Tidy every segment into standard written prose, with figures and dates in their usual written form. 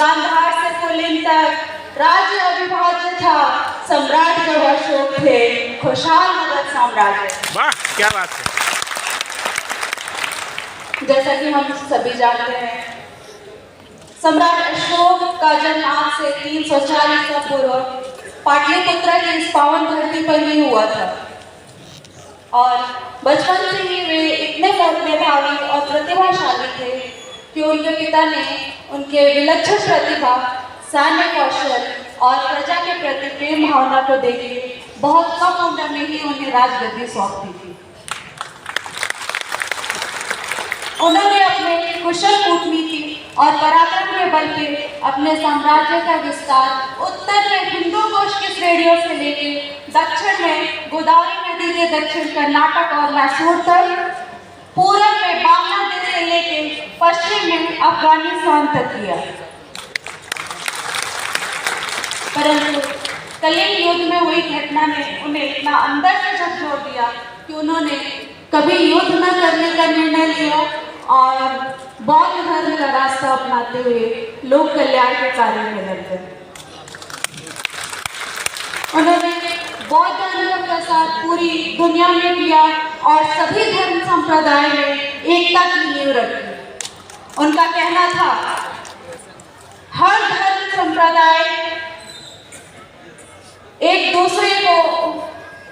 गांधार से कुलीन तक राज्य अविभाज्य था। सम्राट जब अशोक थे, खुशहाल मगध साम्राज्य। वाह, क्या बात है। जैसा कि हम सभी जानते हैं, सम्राट अशोक का जन्म आज से 340 ईसा पूर्व पाटलिपुत्र की इस पावन धरती पर ही हुआ था। और बचपन से ही वे इतने मेधावी और प्रतिभाशाली थे कि उनके पिता ने उनके विलक्षण प्रतिभा, सैन्य कौशल और प्रजा के प्रति प्रेम भावना को देखकर बहुत कम उम्र में ही उन्हें राजगद्दी सौंप दी थी। उन्होंने अपने कुशल कूटनीति और पराक्रम के बल पे अपने साम्राज्य का विस्तार उत्तर में हिंदू कोश की श्रेणियों से लेकर दक्षिण में गोदावरी नदी के दक्षिण कर्नाटक और मैसूर तक, पूरब में बांग्लादेश से लेकर पश्चिम में अफगानिस्तान तक किया। परंतु कलिंग युद्ध में हुई घटना ने उन्हें इतना अंदर से झकझोर दिया कि उन्होंने कभी युद्ध न करने का निर्णय लिया और बौद्ध धर्म का रास्ता अपनाते हुए लोक कल्याण के कार्य में लग गए। उन्होंने बौद्ध धर्म का प्रसार पूरी दुनिया में किया और सभी धर्म संप्रदाय में एकता की नींव रखी। उनका कहना था, हर धर्म संप्रदाय एक दूसरे को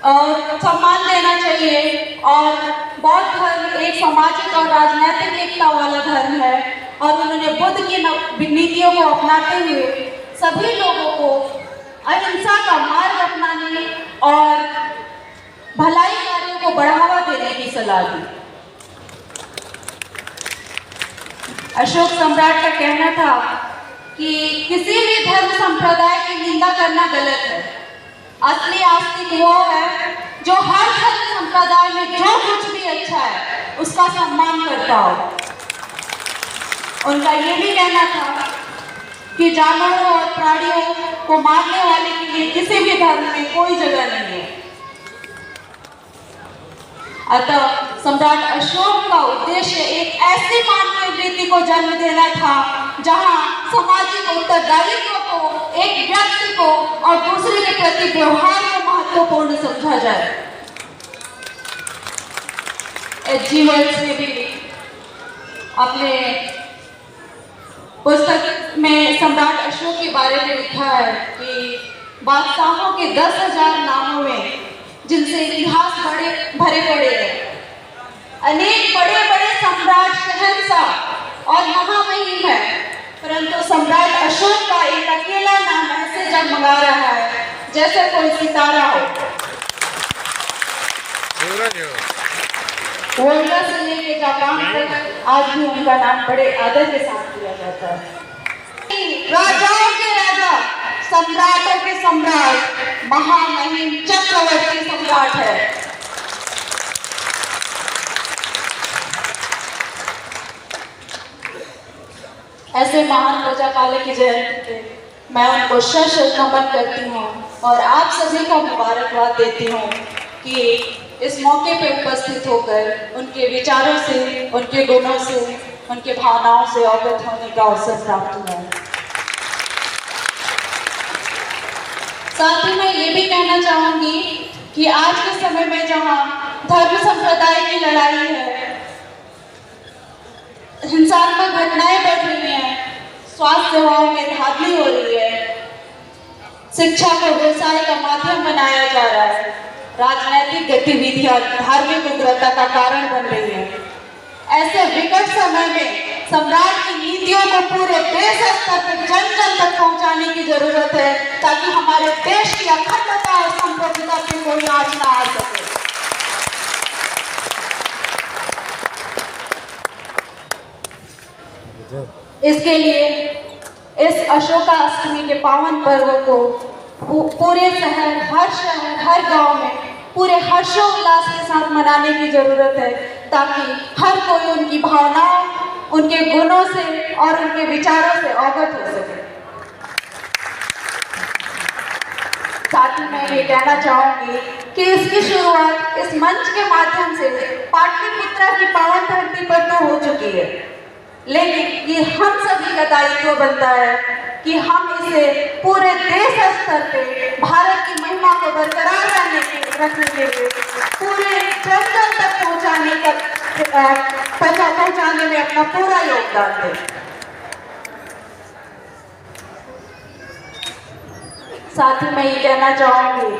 सम्मान देना चाहिए और बौद्ध धर्म एक सामाजिक और राजनीतिक एकता वाला धर्म है। और उन्होंने बुद्ध की नीतियों को अपनाते हुए सभी लोगों को अहिंसा का मार्ग अपनाने और भलाई कार्यों को बढ़ावा देने की सलाह दी। अशोक सम्राट का कहना था कि किसी भी धर्म संप्रदाय की निंदा करना गलत है। असली आस्तिक वो है जो हर धर्म संप्रदाय में जो कुछ भी अच्छा है उसका सम्मान करता हो। उनका ये भी कहना था कि जानवरों और प्राणियों को मारने वाले के लिए किसी भी धर्म में कोई जगह नहीं है। अतः सम्राट अशोक का उद्देश्य एक ऐसी मानवीय वृत्ति को जन्म देना था जहां सामाजिक उत्तरदायित्व को, एक व्यक्ति को और दूसरे के प्रति व्यवहार को महत्वपूर्ण समझा जाए। एच.जी. वेल्स ने भी अपने पुस्तक में सम्राट अशोक के बारे में लिखा है कि बादशाहों के 10,000 नामों में जिनसे इतिहास भरे पड़े हैं, अनेक बड़े बड़े सम्राट, शहंशाह और महामहिम है, परंतु सम्राट अशोक का एक अकेला नाम ऐसे जगमगा रहा है जैसे कोई सितारा हो। वोल्गा से लेके जापान तक आज भी उनका नाम बड़े आदर के साथ लिया जाता है। राजाओं के राजा, सम्राटों के सम्राट, महामहिम चक्रवर्ती सम्राट है। ऐसे महान प्रजापालक की जयंती पे मैं उनको शत नमन करती हूँ और आप सभी को मुबारकबाद देती हूँ कि इस मौके पे उपस्थित होकर उनके विचारों से, उनके गुणों से, उनके भावनाओं से अवगत होने का अवसर प्राप्त हुआ है। साथ ही मैं ये भी कहना चाहूंगी कि आज के समय में जहाँ धर्म संप्रदाय की लड़ाई है, हिंसात्मक घटनाएं बढ़ रही हैं, स्वास्थ्य सेवाओं में धांधली हो रही है, शिक्षा को व्यवसाय का माध्यम बनाया जा रहा है, राजनीतिक गतिविधियां धार्मिक उग्रता का कारण बन रही है, ऐसे विकट समय में सम्राट की नीतियों को पूरे देश स्तर पर जन जन तक पहुंचाने की जरूरत है ताकि हमारे देश की अखंडता और संप्रभुता पे कोई आंच न आ सके। इसके लिए इस अशोकाष्टमी के पावन पर्व को पूरे शहर, हर गांव में पूरे हर्षोल्लास के साथ मनाने की जरूरत है ताकि हर कोई उनकी भावनाओं, उनके गुणों से और उनके विचारों से अवगत हो सके। साथ ही मैं ये कहना चाहूंगी कि इसकी शुरुआत इस मंच के माध्यम से पाटलिपुत्र की पावन धरती पर तो हो चुकी है, लेकिन ये हम सभी का दायित्व बनता है कि हम इसे पूरे देश स्तर पे भारत की महिमा को बरकरार रखने के लिए पूरे जन जन तक पहुंचाने में अपना पूरा योगदान दें। साथ ही मैं ये कहना चाहूंगी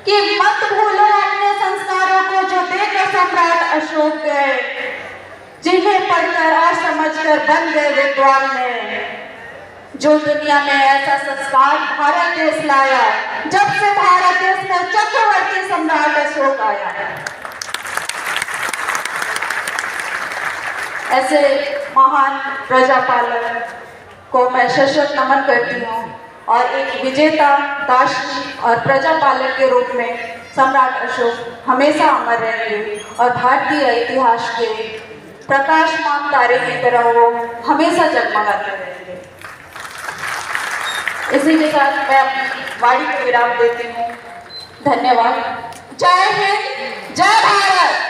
कि मत भूलो अपने संस्कारों को जो देकर सम्राट अशोक गए, जिन्हें पढ़कर और समझकर बन गए विद्वान ने। जो दुनिया में ऐसा संस्कार भारत देश लाया जब से भारत देश में चक्रवर्ती सम्राट अशोक आया। ऐसे महान प्रजापालक को मैं शत नमन करती हूँ और एक विजेता, दार्शनिक और प्रजापालक के रूप में सम्राट अशोक हमेशा अमर रहेंगे और भारतीय इतिहास के प्रकाशमान तारे की तरह वो हमेशा जगमगाते रहेंगे। इसी के साथ मैं अपनी वाणी को विराम देती हूँ। धन्यवाद। जय हिंद, जय भारत।